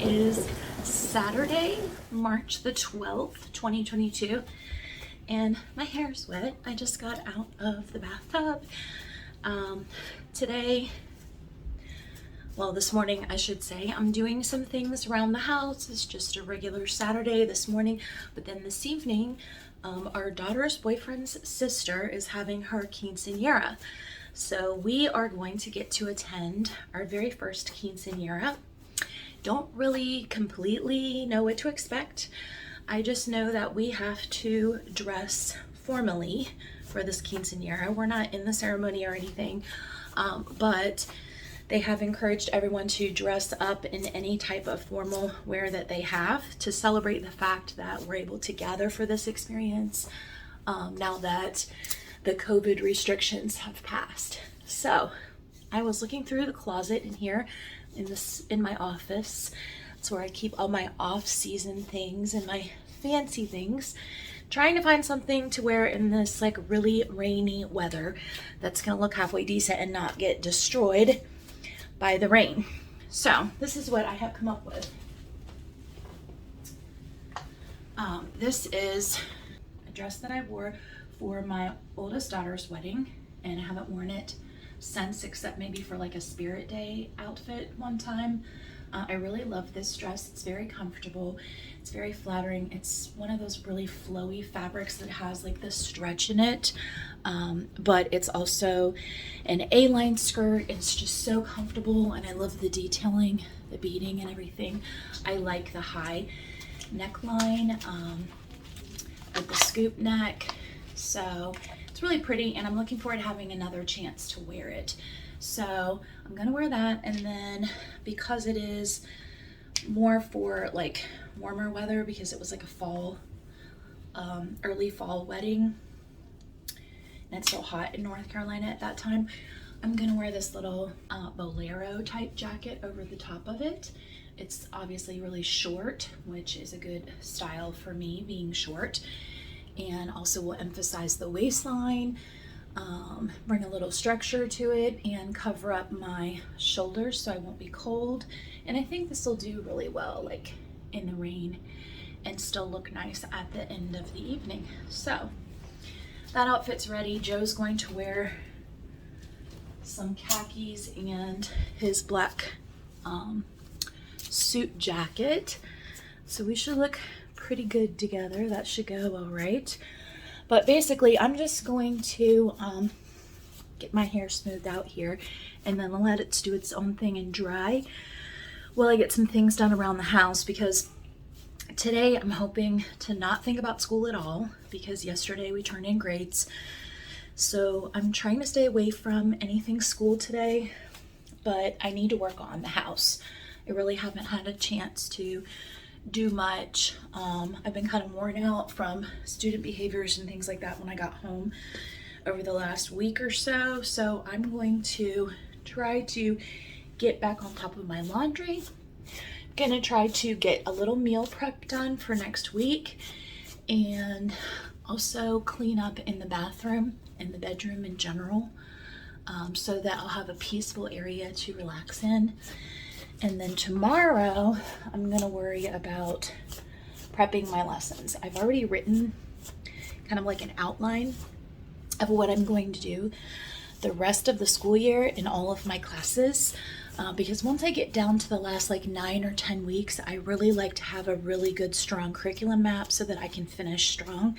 is Saturday, March the 12th, 2022, and my hair's wet. I just got out of the bathtub. This morning, I should say, I'm doing some things around the house. It's just a regular Saturday this morning, but then this evening, our daughter's boyfriend's sister is having her quinceanera. So we are going to get to attend our very first quinceanera. Don't really completely know what to expect. I just know that we have to dress formally for this quinceanera. We're not in the ceremony or anything, but they have encouraged everyone to dress up in any type of formal wear that they have to celebrate the fact that we're able to gather for this experience now that the COVID restrictions have passed. So I was looking through the closet in here in my office. That's where I keep all my off-season things and my fancy things, trying to find something to wear in this like really rainy weather that's gonna look halfway decent and not get destroyed by the rain. So this is what I have come up with. This is a dress that I wore for my oldest daughter's wedding, and I haven't worn it since, except maybe for like a Spirit Day outfit one time. I really love this dress. It's very comfortable. It's very flattering. It's one of those really flowy fabrics that has like this stretch in it, but it's also an A-line skirt. It's just so comfortable, and I love the detailing, the beading and everything. I like the high neckline with the scoop neck. So it's really pretty, and I'm looking forward to having another chance to wear it. So I'm gonna wear that, and then because it is more for like warmer weather, because it was like a fall, early fall wedding, and it's so hot in North Carolina at that time, I'm gonna wear this little Bolero type jacket over the top of it. It's obviously really short, which is a good style for me, being short, and also will emphasize the waistline, bring a little structure to it, and cover up my shoulders so I won't be cold. And I think this will do really well like in the rain and still look nice at the end of the evening. So that outfit's ready. Joe's going to wear some khakis and his black suit jacket, so we should look pretty good together. That should go all right. But basically, I'm just going to get my hair smoothed out here and then let it do its own thing and dry while I get some things done around the house, because today I'm hoping to not think about school at all, because yesterday we turned in grades. So I'm trying to stay away from anything school today, but I need to work on the house. I really haven't had a chance to do much. I've been kind of worn out from student behaviors and things like that when I got home over the last week or so. So I'm going to try to get back on top of my laundry. I'm gonna try to get a little meal prep done for next week, and also clean up in the bathroom and the bedroom in general, so that I'll have a peaceful area to relax in. And then tomorrow, I'm gonna worry about prepping my lessons. I've already written kind of like an outline of what I'm going to do the rest of the school year in all of my classes, because once I get down to the last like 9 or 10 weeks, I really like to have a really good, strong curriculum map so that I can finish strong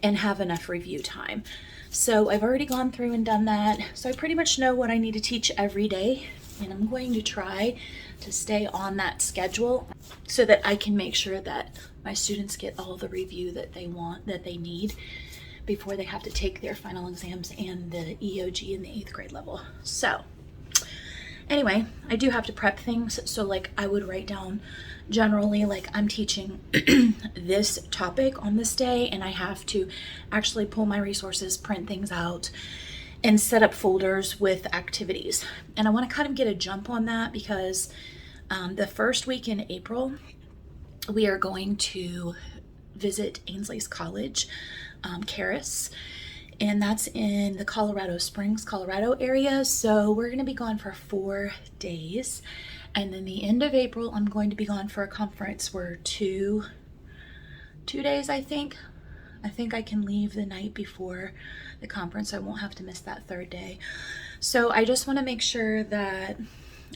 and have enough review time. So I've already gone through and done that. So I pretty much know what I need to teach every day, and I'm going to try to stay on that schedule so that I can make sure that my students get all the review that they want, that they need, before they have to take their final exams and the EOG in the 8th grade level. So anyway, I do have to prep things. So like I would write down generally, like I'm teaching this topic on this day, and I have to actually pull my resources, print things out, and set up folders with activities. And I want to kind of get a jump on that, because the first week in April, we are going to visit Ainsley's College, chores, and that's in the Colorado Springs, Colorado area. So we're going to be gone for 4 days, And then the end of April, I'm going to be gone for a conference. We're two days, I think. I think I can leave the night before the conference. I won't have to miss that third day. So I just want to make sure that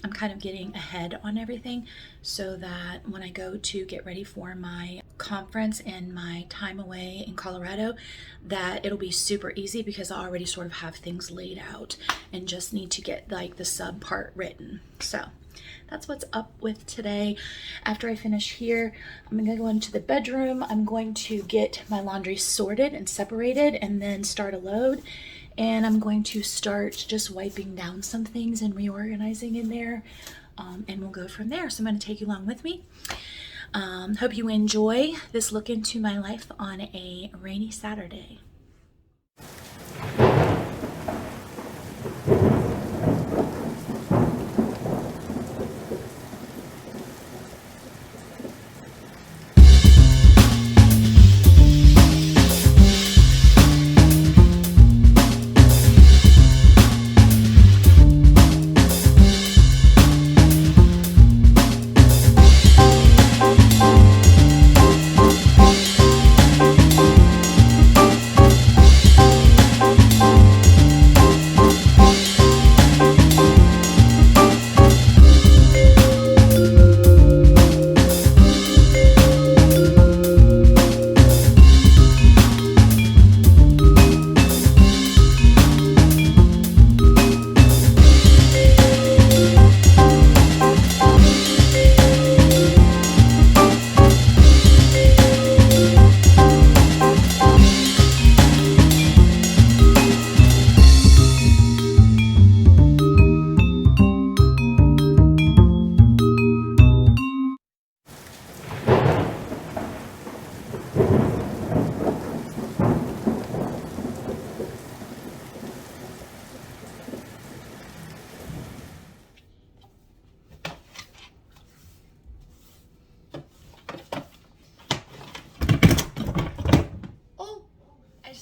I'm kind of getting ahead on everything so that when I go to get ready for my conference and my time away in Colorado, that it'll be super easy because I already sort of have things laid out and just need to get like the sub part written. So that's what's up with today. After I finish here, I'm gonna go into the bedroom. I'm going to get my laundry sorted and separated and then start a load. And I'm going to start just wiping down some things and reorganizing in there. And we'll go from there. So I'm gonna take you along with me. Hope you enjoy this look into my life on a rainy Saturday.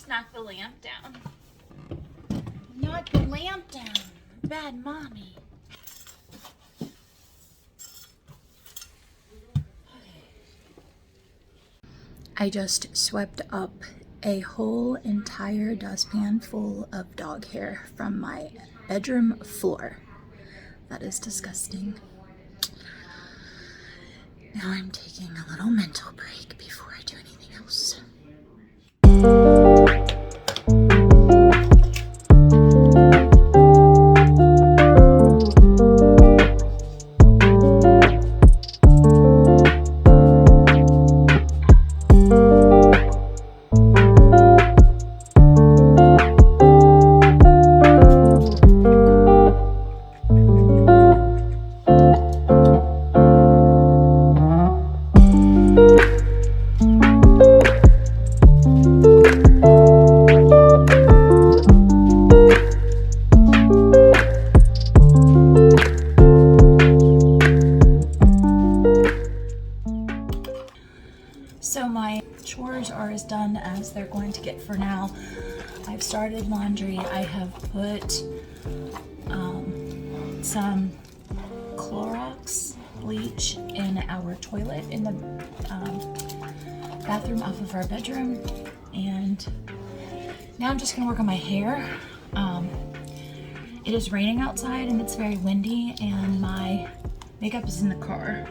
Knock the lamp down. Knock the lamp down. Bad mommy. I just swept up a whole entire dustpan full of dog hair from my bedroom floor. That is disgusting. Now I'm taking a little mental break before I do anything else. So my chores are as done as they're going to get for now. I've started laundry. I have put some Clorox bleach in our toilet in the bathroom off of our bedroom. And now I'm just gonna work on my hair. It is raining outside and it's very windy, and my makeup is in the car.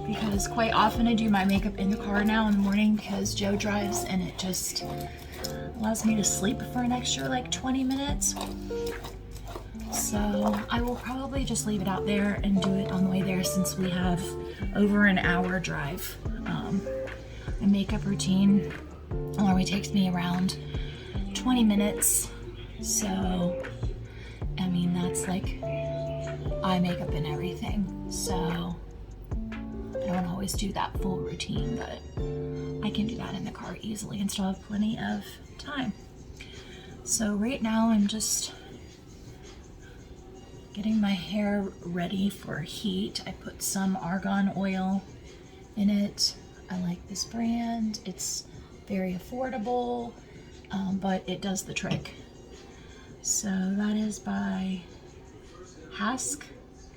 Because quite often I do my makeup in the car now in the morning because Joe drives, and it just allows me to sleep for an extra like 20 minutes. So I will probably just leave it out there and do it on the way there, since we have over an hour drive. My makeup routine only takes me around 20 minutes. So, I mean, that's like eye makeup and everything. So I don't always do that full routine, but I can do that in the car easily and still have plenty of time. So right now I'm just getting my hair ready for heat. I put some Argan Oil in it. I like this brand. It's very affordable, but it does the trick. So that is by Hask.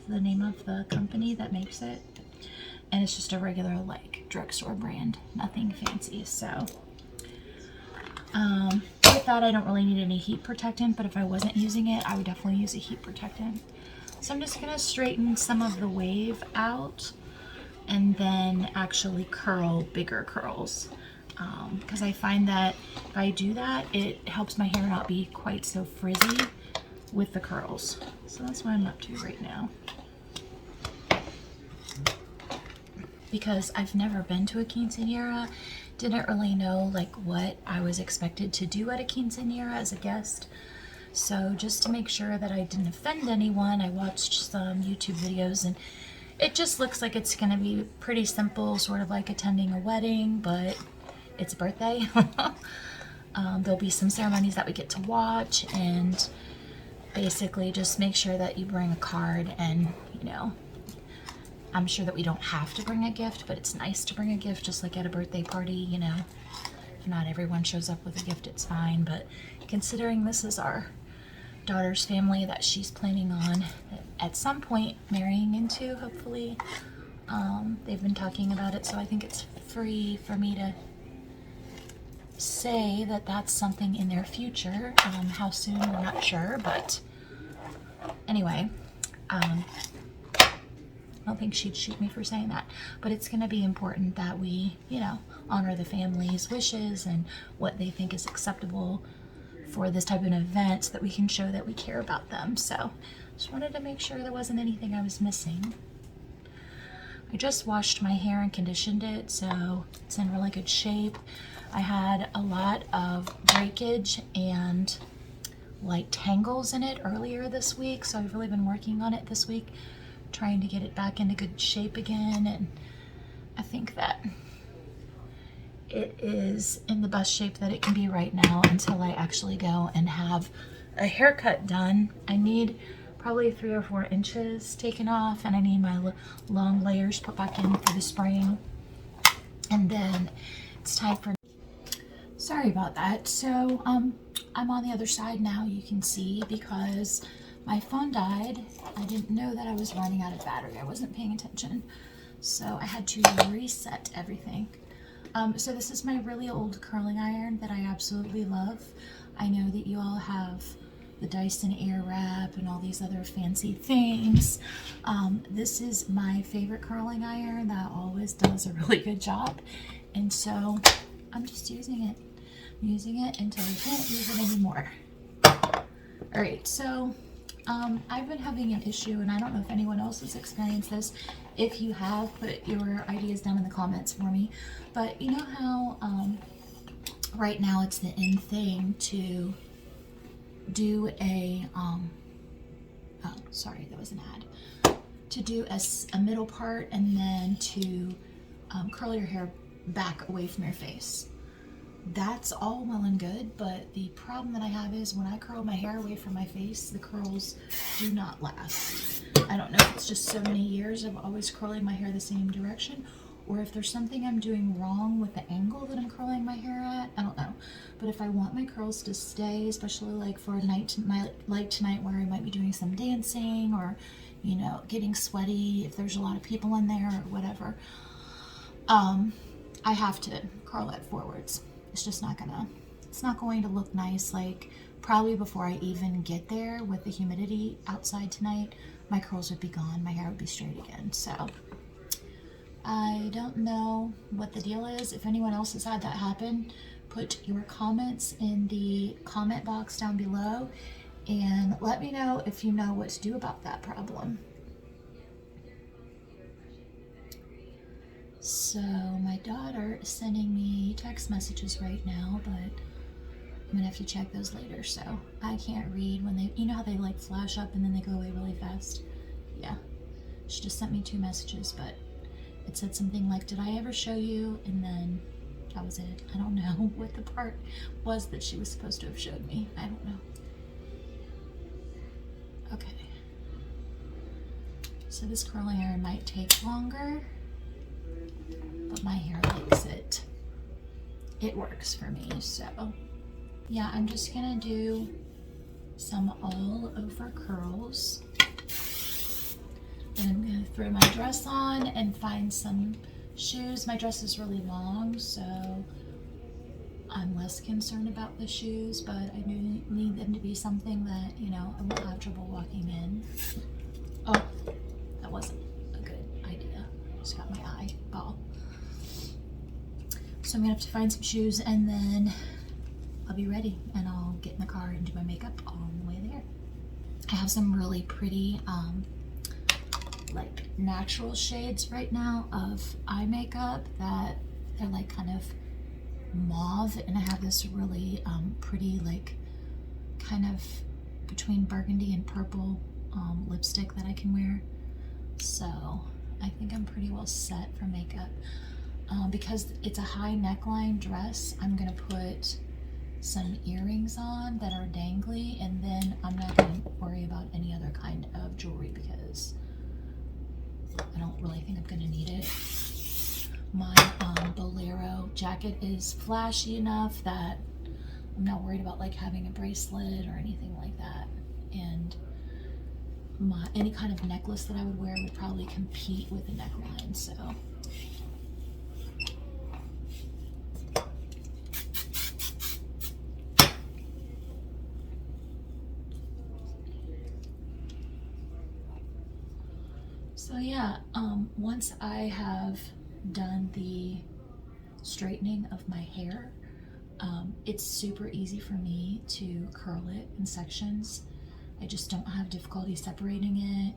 the name of the company that makes it. And it's just a regular like drugstore brand, nothing fancy. So with that, I don't really need any heat protectant, but if I wasn't using it, I would definitely use a heat protectant. So I'm just gonna straighten some of the wave out and then actually curl bigger curls. Because I find that if I do that, it helps my hair not be quite so frizzy with the curls. So that's what I'm up to right now. Because I've never been to a quinceanera, didn't really know like what I was expected to do at a quinceanera as a guest. So just to make sure that I didn't offend anyone, I watched some YouTube videos, and it just looks like it's gonna be pretty simple, sort of like attending a wedding, but it's a birthday. There'll be some ceremonies that we get to watch, and basically just make sure that you bring a card, and you know, I'm sure that we don't have to bring a gift, but it's nice to bring a gift, just like at a birthday party, you know. If not everyone shows up with a gift, it's fine, but considering this is our daughter's family that she's planning on at some point marrying into, hopefully, they've been talking about it, so I think it's free for me to say that that's something in their future. How soon, we're not sure, but anyway, I don't think she'd shoot me for saying that, but it's going to be important that we, you know, honor the family's wishes and what they think is acceptable for this type of event, so that we can show that we care about them. So just wanted to make sure there wasn't anything I was missing. I just washed my hair and conditioned it, so it's in really good shape. I had a lot of breakage and like tangles in it earlier this week, so I've really been working on it this week, trying to get it back into good shape again, and I think that it is in the best shape that it can be right now until I actually go and have a haircut done. I need probably 3 or 4 inches taken off, and I need my long layers put back in for the spring, and then it's time for... Sorry about that. So I'm on the other side now, you can see, because my phone died. I didn't know that I was running out of battery. I wasn't paying attention, so I had to reset everything. So this is my really old curling iron that I absolutely love. I know that you all have the Dyson Airwrap and all these other fancy things. This is my favorite curling iron that always does a really good job, and so I'm just using it. I'm using it until I can't use it anymore. All right, so I've been having an issue, and I don't know if anyone else has experienced this. If you have, put your ideas down in the comments for me. But you know how right now it's the in thing to do a oh, sorry, that was an ad. To do a middle part, and then to curl your hair back away from your face. That's all well and good, but the problem that I have is when I curl my hair away from my face, the curls do not last. I don't know if it's just so many years of always curling my hair the same direction, or if there's something I'm doing wrong with the angle that I'm curling my hair at. I don't know. But if I want my curls to stay, especially like for a night like tonight where I might be doing some dancing, or, you know, getting sweaty if there's a lot of people in there or whatever, I have to curl it forwards. It's just not gonna, it's not going to look nice. Like probably before I even get there with the humidity outside tonight, my curls would be gone, my hair would be straight again. So I don't know what the deal is. If anyone else has had that happen, put your comments in the comment box down below and let me know if you know what to do about that problem. So my daughter is sending me text messages right now, but I'm gonna have to check those later. So I can't read when they, you know how they like flash up and then they go away really fast? Yeah, she just sent me 2 messages, but it said something like, did I ever show you? And then that was it. I don't know what the part was that she was supposed to have showed me. I don't know. Okay. So this curling iron might take longer, but my hair likes it. It works for me, so yeah, I'm just gonna do some all over curls. And I'm gonna throw my dress on and find some shoes. My dress is really long, so I'm less concerned about the shoes, but I do need them to be something that, you know, I won't have trouble walking in. Oh, that wasn't a good idea. Just got my eyeball. So I'm gonna have to find some shoes and then I'll be ready and I'll get in the car and do my makeup on the way there. I have some really pretty like natural shades right now of eye makeup that they're like kind of mauve, and I have this really pretty like kind of between burgundy and purple lipstick that I can wear. So I think I'm pretty well set for makeup. Because it's a high neckline dress, I'm gonna put some earrings on that are dangly, and then I'm not gonna worry about any other kind of jewelry because I don't really think I'm gonna need it. My Bolero jacket is flashy enough that I'm not worried about like having a bracelet or anything like that. And any kind of necklace that I would wear would probably compete with the neckline, so. So yeah, once I have done the straightening of my hair, it's super easy for me to curl it in sections. I just don't have difficulty separating it,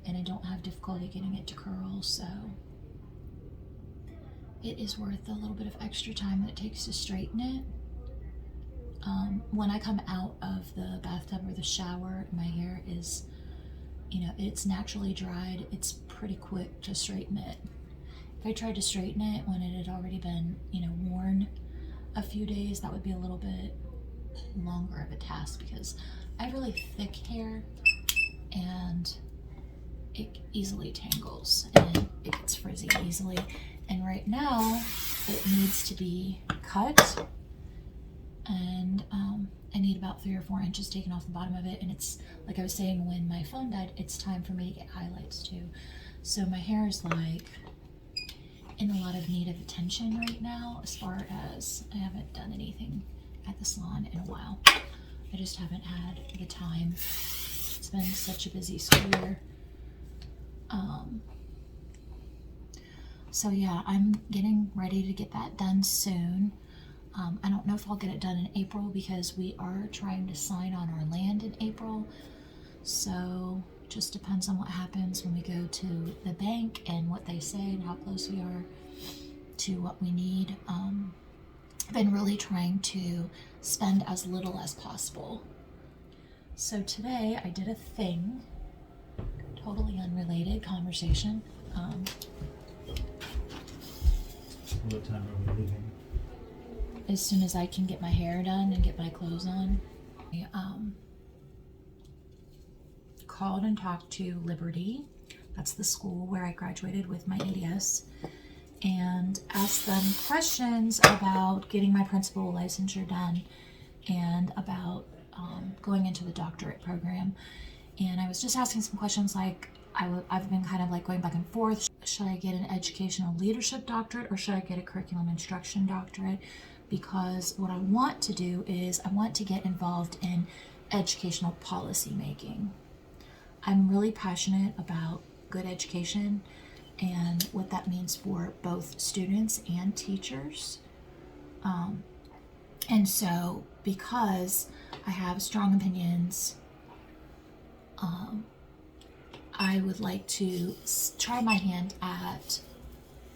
and I don't have difficulty getting it to curl, so it is worth the little bit of extra time that it takes to straighten it. When I come out of the bathtub or the shower, my hair is, you know, it's naturally dried. It's pretty quick to straighten it. If I tried to straighten it when it had already been, you know, worn a few days, that would be a little bit longer of a task because I have really thick hair and it easily tangles and it gets frizzy easily. And right now it needs to be cut, and I need about 3 or 4 inches taken off the bottom of it. And it's like I was saying when my phone died, it's time for me to get highlights too. So my hair is like in a lot of need of attention right now, as far as I haven't done anything at the salon in a while. I just haven't had the time. It's been such a busy school year. So yeah, I'm getting ready to get that done soon. I don't know if I'll get it done in April because we are trying to sign on our land in April. So just depends on what happens when we go to the bank and what they say and how close we are to what we need. I've been really trying to spend as little as possible. So today I did a thing, totally unrelated conversation. What time are we leaving? As soon as I can get my hair done and get my clothes on. I called and talked to Liberty, that's the school where I graduated with my ADS, and asked them questions about getting my principal licensure done and about going into the doctorate program. And I was just asking some questions like, I've been kind of like going back and forth. Should I get an educational leadership doctorate or should I get a curriculum instruction doctorate? Because what I want to do is I want to get involved in educational policy making. I'm really passionate about good education and what that means for both students and teachers. And so because I have strong opinions, I would like to try my hand at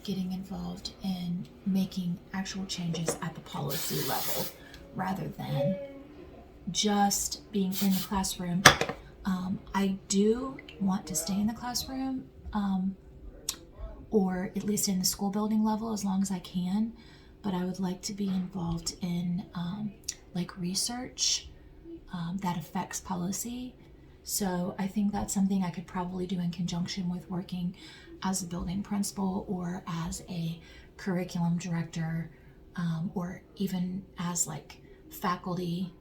getting involved in making actual changes at the policy level rather than just being in the classroom. I do want to stay in the classroom, or at least in the school building level as long as I can, but I would like to be involved in like research that affects policy. So I think that's something I could probably do in conjunction with working as a building principal or as a curriculum director, or even as like faculty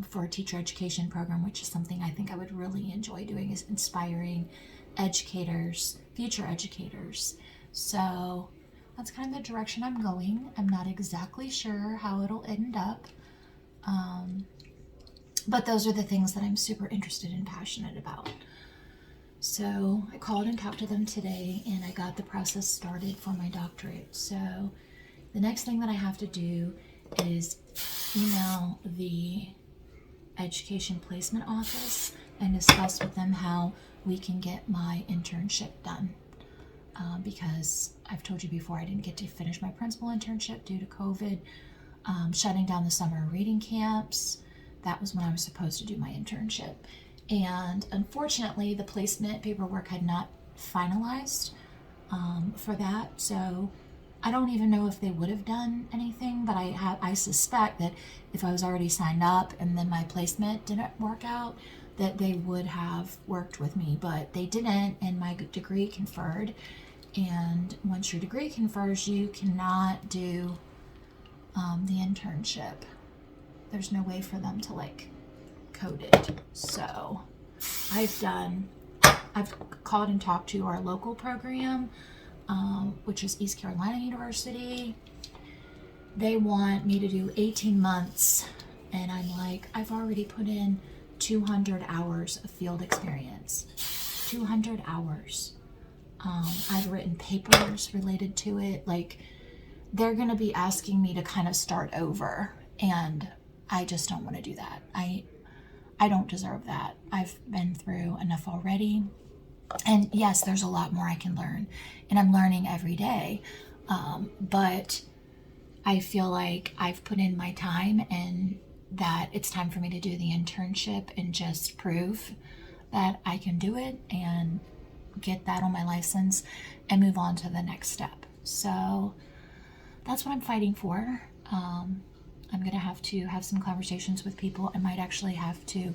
for a teacher education program, which is something I think I would really enjoy doing, is inspiring educators, future educators. So that's kind of the direction I'm going. I'm not exactly sure how it'll end up. But those are the things that I'm super interested and passionate about. So I called and talked to them today, and I got the process started for my doctorate. So the next thing that I have to do is email the education placement office and discuss with them how we can get my internship done. Because I've told you before, I didn't get to finish my principal internship due to COVID, shutting down the summer reading camps. That was when I was supposed to do my internship. And unfortunately, the placement paperwork had not finalized for that. So I don't even know if they would have done anything, but I suspect that if I was already signed up and then my placement didn't work out, that they would have worked with me, but they didn't, and my degree conferred. And once your degree confers, you cannot do the internship. There's no way for them to like code it. So I've called and talked to our local program, which is East Carolina University. They want me to do 18 months, and I'm like, I've already put in 200 hours of field experience. 200 hours. I've written papers related to it. Like, they're going to be asking me to kind of start over, and I just don't want to do that. I don't deserve that. I've been through enough already. And yes, there's a lot more I can learn, and I'm learning every day. But I feel like I've put in my time, and that it's time for me to do the internship and just prove that I can do it and get that on my license and move on to the next step. So that's what I'm fighting for. I'm going to have some conversations with people. I might actually have to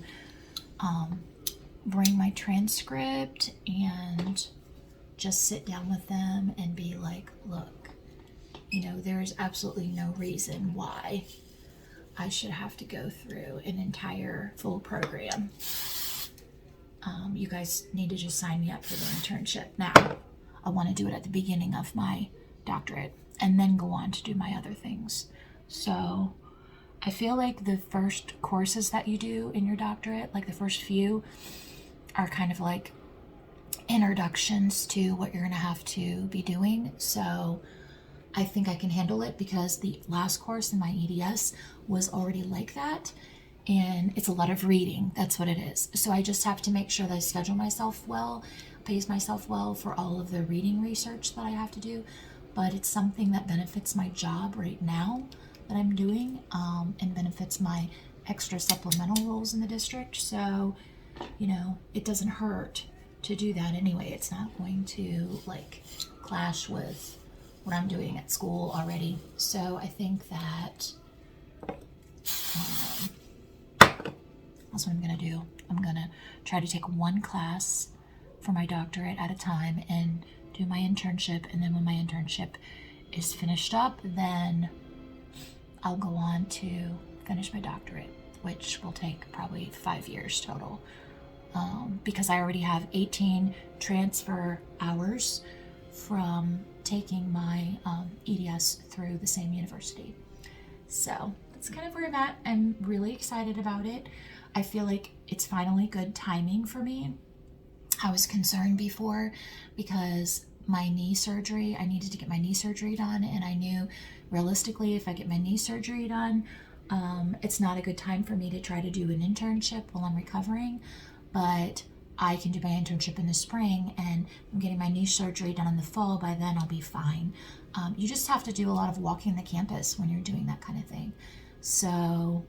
bring my transcript and just sit down with them and be like, look, there is absolutely no reason why I should have to go through an entire full program. You guys need to just sign me up for the internship. Now, I want to do it at the beginning of my doctorate and then go on to do my other things. So I feel like the first courses that you do in your doctorate, like the first few, are kind of like introductions to what you're going to have to be doing. So I think I can handle it because the last course in my EDS was already like that. And it's a lot of reading. That's what it is. So I just have to make sure that I schedule myself well, pace myself well for all of the reading research that I have to do. But it's something that benefits my job right now that I'm doing, and benefits my extra supplemental roles in the district. So, it doesn't hurt to do that anyway. It's not going to like clash with what I'm doing at school already. So I think that that's what I'm going to do. I'm going to try to take one class for my doctorate at a time and do my internship. And then when my internship is finished up, then I'll go on to finish my doctorate, which will take probably 5 years total. Because I already have 18 transfer hours from taking my EDS through the same university. So that's kind of where I'm at. I'm really excited about it. I feel like it's finally good timing for me. I was concerned before because my knee surgery, I needed to get my knee surgery done, and I knew realistically if I get my knee surgery done, it's not a good time for me to try to do an internship while I'm recovering. But I can do my internship in the spring, and I'm getting my knee surgery done in the fall. By then I'll be fine. You just have to do a lot of walking the campus when you're doing that kind of thing. So,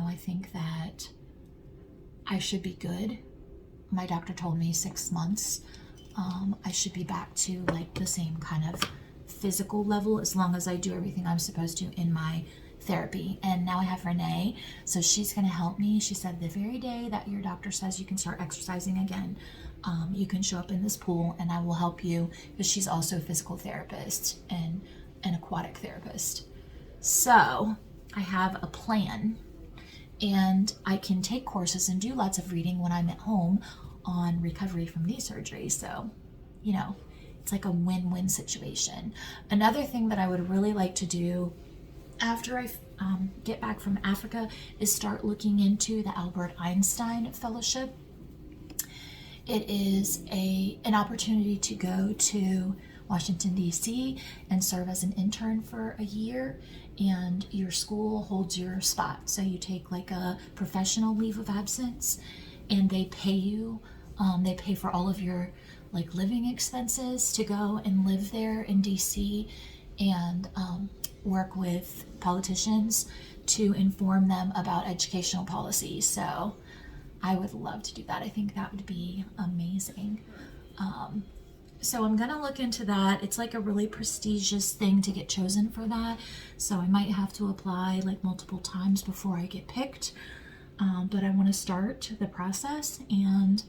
I think that I should be good. My doctor told me 6 months. I should be back to like the same kind of physical level as long as I do everything I'm supposed to in my therapy. And now I have Renee, so she's going to help me. She said the very day that your doctor says you can start exercising again, you can show up in this pool and I will help you, because she's also a physical therapist and an aquatic therapist. So I have a plan, and I can take courses and do lots of reading when I'm at home, on recovery from knee surgery. So, you know, it's like a win-win situation. Another thing that I would really like to do after I get back from Africa is start looking into the Albert Einstein Fellowship. It is an opportunity to go to Washington, D.C. and serve as an intern for a year, and your school holds your spot. So you take like a professional leave of absence, and they pay you. They pay for all of your like living expenses to go and live there in DC and work with politicians to inform them about educational policy. So I would love to do that. I think that would be amazing. So I'm gonna look into that. It's like a really prestigious thing to get chosen for that. So I might have to apply like multiple times before I get picked. But I want to start the process, and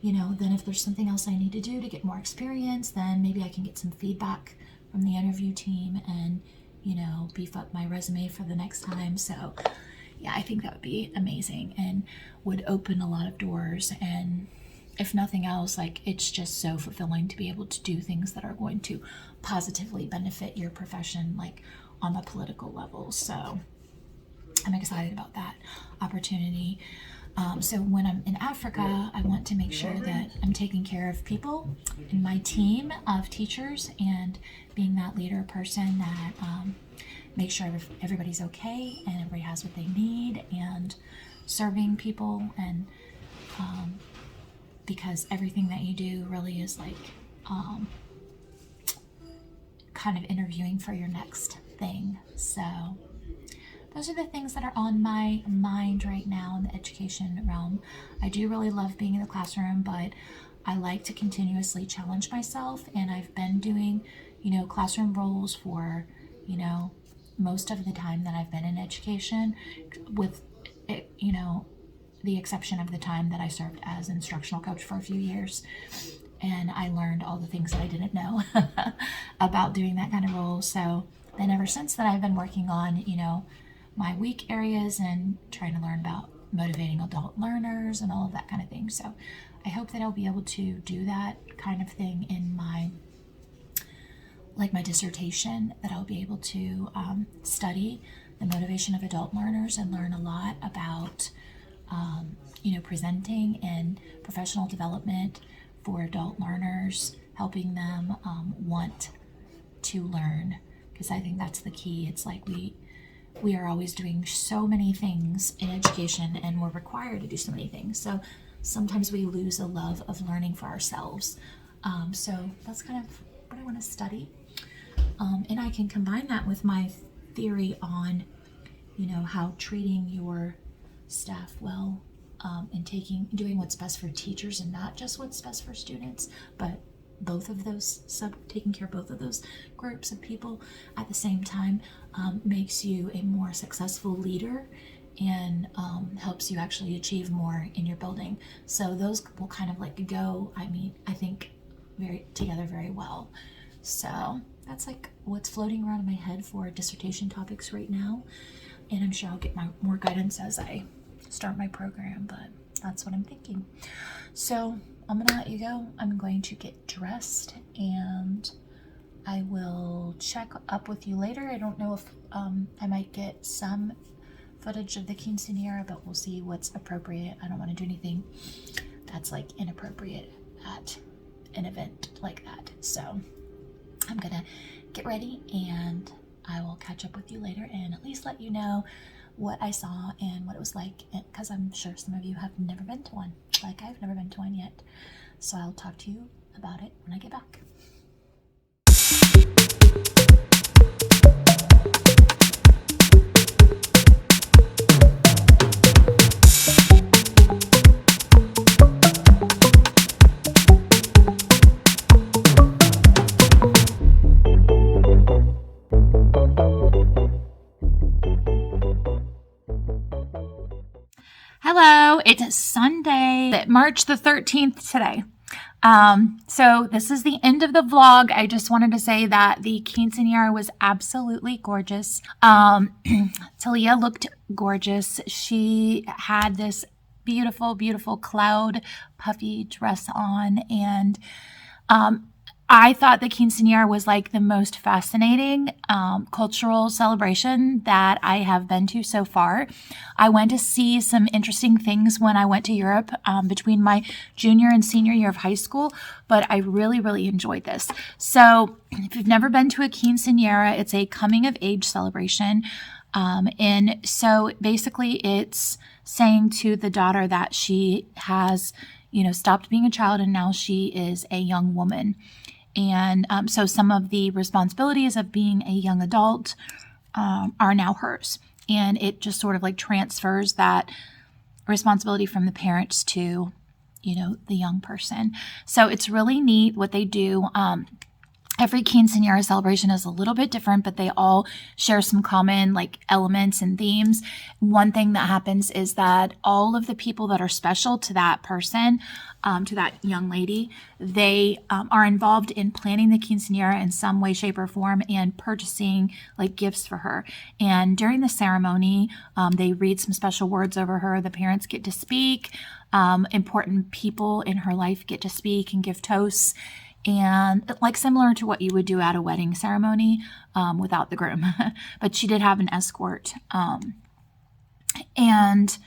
you know, then if there's something else I need to do to get more experience, then maybe I can get some feedback from the interview team and, you know, beef up my resume for the next time. So yeah, I think that would be amazing and would open a lot of doors. And if nothing else, like, it's just so fulfilling to be able to do things that are going to positively benefit your profession, like on the political level. So I'm excited about that opportunity. So when I'm in Africa, I want to make sure that I'm taking care of people in my team of teachers and being that leader person that make sure everybody's okay and everybody has what they need, and serving people. And because everything that you do really is like kind of interviewing for your next thing. So those are the things that are on my mind right now in the education realm. I do really love being in the classroom, but I like to continuously challenge myself. And I've been doing, you know, classroom roles for, you know, most of the time that I've been in education, with, you know, the exception of the time that I served as instructional coach for a few years. And I learned all the things that I didn't know about doing that kind of role. So then ever since then, I've been working on, you know, my weak areas and trying to learn about motivating adult learners and all of that kind of thing. So I hope that I'll be able to do that kind of thing in my, like my dissertation, that I'll be able to study the motivation of adult learners and learn a lot about, you know, presenting and professional development for adult learners, helping them want to learn, because I think that's the key. It's like we are always doing so many things in education, and we're required to do so many things. So sometimes we lose a love of learning for ourselves. So that's kind of what I want to study. And I can combine that with my theory on, you know, how treating your staff well, and doing what's best for teachers and not just what's best for students, but both of those, taking care of both of those groups of people at the same time, makes you a more successful leader and helps you actually achieve more in your building. So those will kind of like go, I think together very well. So that's like what's floating around in my head for dissertation topics right now. And I'm sure I'll get more guidance as I start my program, but that's what I'm thinking. So I'm gonna let you go. I'm going to get dressed, and I will check up with you later. I don't know if I might get some footage of the quinceanera, but we'll see what's appropriate. I don't want to do anything that's like inappropriate at an event like that. So I'm gonna get ready, and I will catch up with you later and at least let you know what I saw and what it was like, because I'm sure some of you have never been to one, like I've never been to one yet. So I'll talk to you about it when I get back. Hello, it's Sunday, March the 13th today. So this is the end of the vlog. I just wanted to say that the quinceanera was absolutely gorgeous. Talia looked gorgeous. She had this beautiful, beautiful cloud puffy dress on. And I thought the quinceanera was like the most fascinating cultural celebration that I have been to so far. I went to see some interesting things when I went to Europe between my junior and senior year of high school, but I really, really enjoyed this. So if you've never been to a quinceanera, it's a coming of age celebration. And so basically it's saying to the daughter that she has, stopped being a child and now she is a young woman. And so some of the responsibilities of being a young adult are now hers. And it just sort of like transfers that responsibility from the parents to, the young person. So it's really neat what they do. Every quinceanera celebration is a little bit different, but they all share some common like elements and themes. One thing that happens is that all of the people that are special to that person, to that young lady, they are involved in planning the quinceanera in some way, shape, or form and purchasing like gifts for her. And during the ceremony, they read some special words over her. The parents get to speak. Important people in her life get to speak and give toasts. And like similar to what you would do at a wedding ceremony without the groom. But she did have an escort. And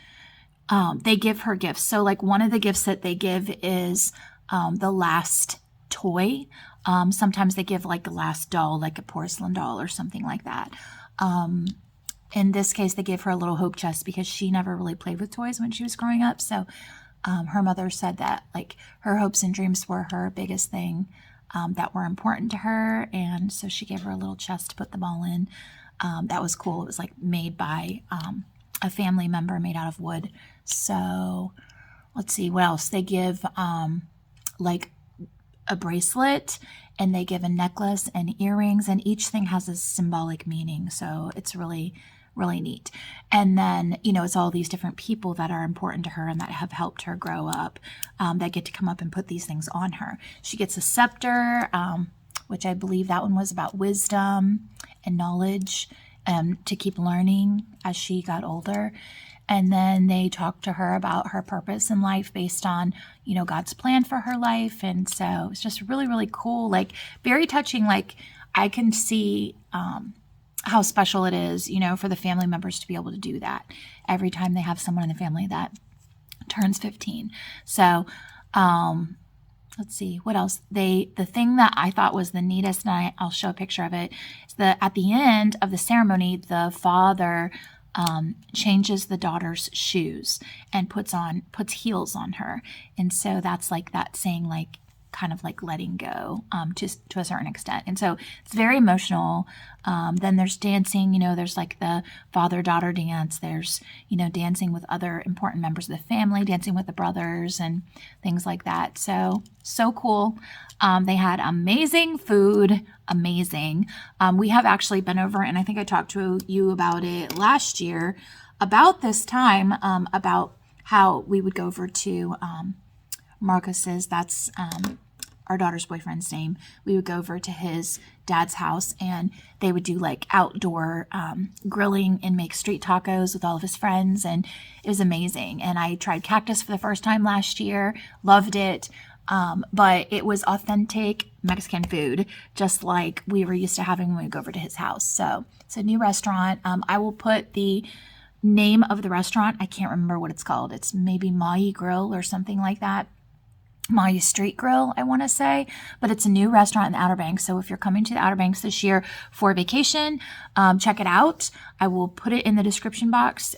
they give her gifts. So like one of the gifts that they give is the last toy. Sometimes they give like the last doll, like a porcelain doll or something like that. In this case, they gave her a little hope chest because she never really played with toys when she was growing up. So her mother said that like her hopes and dreams were her biggest thing that were important to her. And so she gave her a little chest to put them all in. That was cool. It was like made by a family member, made out of wood. So let's see what else. They give like a bracelet, and they give a necklace and earrings, and each thing has a symbolic meaning. So it's really, really neat. And then, it's all these different people that are important to her and that have helped her grow up that get to come up and put these things on her. She gets a scepter, which I believe that one was about wisdom and knowledge to keep learning as she got older. And then they talk to her about her purpose in life based on, God's plan for her life. And so it's just really, really cool, like very touching. Like I can see how special it is, for the family members to be able to do that every time they have someone in the family that turns 15. So let's see what else. The thing that I thought was the neatest, and I'll show a picture of it, is that at the end of the ceremony, the father changes the daughter's shoes and puts heels on her. And so that's like that saying, like, kind of like letting go to a certain extent. And so it's very emotional. Then there's dancing, there's like the father-daughter dance. There's, dancing with other important members of the family, dancing with the brothers and things like that. So cool. They had amazing food, amazing. We have actually been over, and I think I talked to you about it last year, about this time, about how we would go over to Marcus's, that's our daughter's boyfriend's name. We would go over to his dad's house, and they would do like outdoor grilling and make street tacos with all of his friends, and it was amazing. And I tried cactus for the first time last year, loved it, but it was authentic Mexican food, just like we were used to having when we go over to his house. So it's a new restaurant. I will put the name of the restaurant. I can't remember what it's called. It's maybe Mahi Grill or something like that. Mahi Street Grill, I want to say, but it's a new restaurant in the Outer Banks. So if you're coming to the Outer Banks this year for vacation, check it out. I will put it in the description box.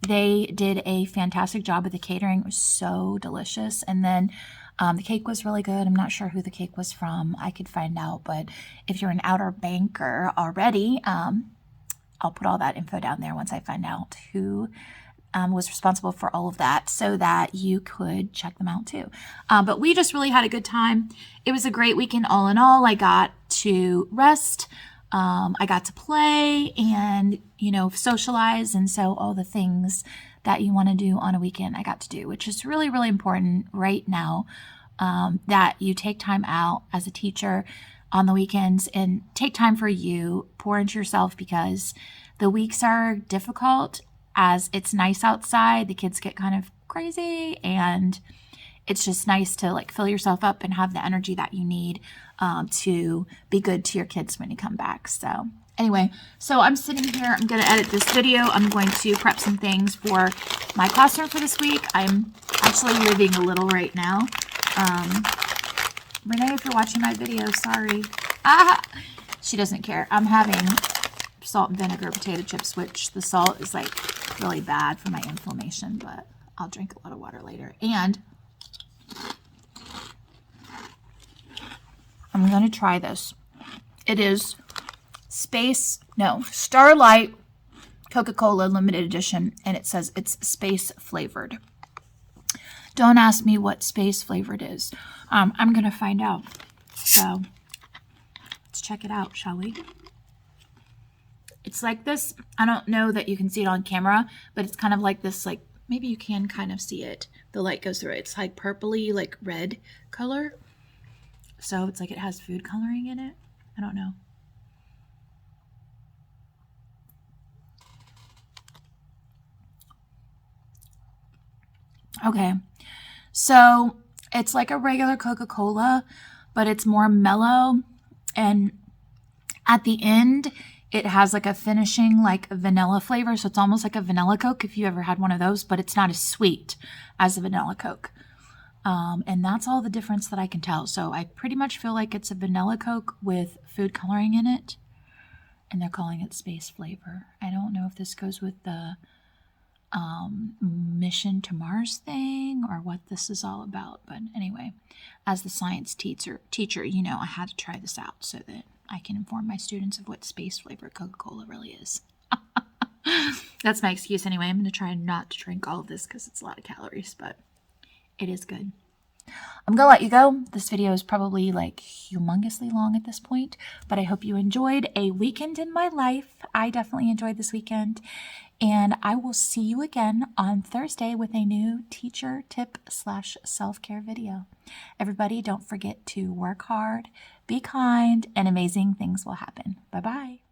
They did a fantastic job with the catering. It was so delicious. And then the cake was really good. I'm not sure who the cake was from. I could find out, but if you're an Outer Banker already, I'll put all that info down there once I find out who was responsible for all of that, so that you could check them out too. But we just really had a good time. It was a great weekend all in all. I got to rest. I got to play and, socialize. And so all the things that you want to do on a weekend, I got to do, which is really, really important right now, that you take time out as a teacher on the weekends and take time for you, pour into yourself, because the weeks are difficult. As it's nice outside, the kids get kind of crazy, and it's just nice to like fill yourself up and have the energy that you need to be good to your kids when you come back. So anyway, so I'm sitting here, I'm going to edit this video. I'm going to prep some things for my classroom for this week. I'm actually living a little right now. Renee, if you're watching my video, sorry. She doesn't care. I'm having salt and vinegar potato chips, which the salt is like really bad for my inflammation, but I'll drink a lot of water later. And I'm going to try this. It is Starlight Coca-Cola limited edition, and it says it's space flavored. Don't ask me what space flavored is. I'm going to find out. So let's check it out, shall we? It's like this. I don't know that you can see it on camera, but it's kind of like this, like, maybe you can kind of see it. The light goes through it. It's like purpley, like red color. So it's like it has food coloring in it. I don't know. Okay. So it's like a regular Coca-Cola, but it's more mellow. And at the end, it has like a finishing, like a vanilla flavor. So it's almost like a vanilla Coke if you ever had one of those, but it's not as sweet as a vanilla Coke. And that's all the difference that I can tell. So I pretty much feel like it's a vanilla Coke with food coloring in it. And they're calling it space flavor. I don't know if this goes with the mission to Mars thing or what this is all about. But anyway, as the science teacher, you know, I had to try this out so that I can inform my students of what space flavor Coca-Cola really is. That's my excuse anyway. I'm going to try not to drink all of this because it's a lot of calories, but it is good. I'm going to let you go. This video is probably like humongously long at this point, but I hope you enjoyed a weekend in my life. I definitely enjoyed this weekend, and I will see you again on Thursday with a new teacher tip / self-care video. Everybody, don't forget to work hard, be kind, and amazing things will happen. Bye-bye.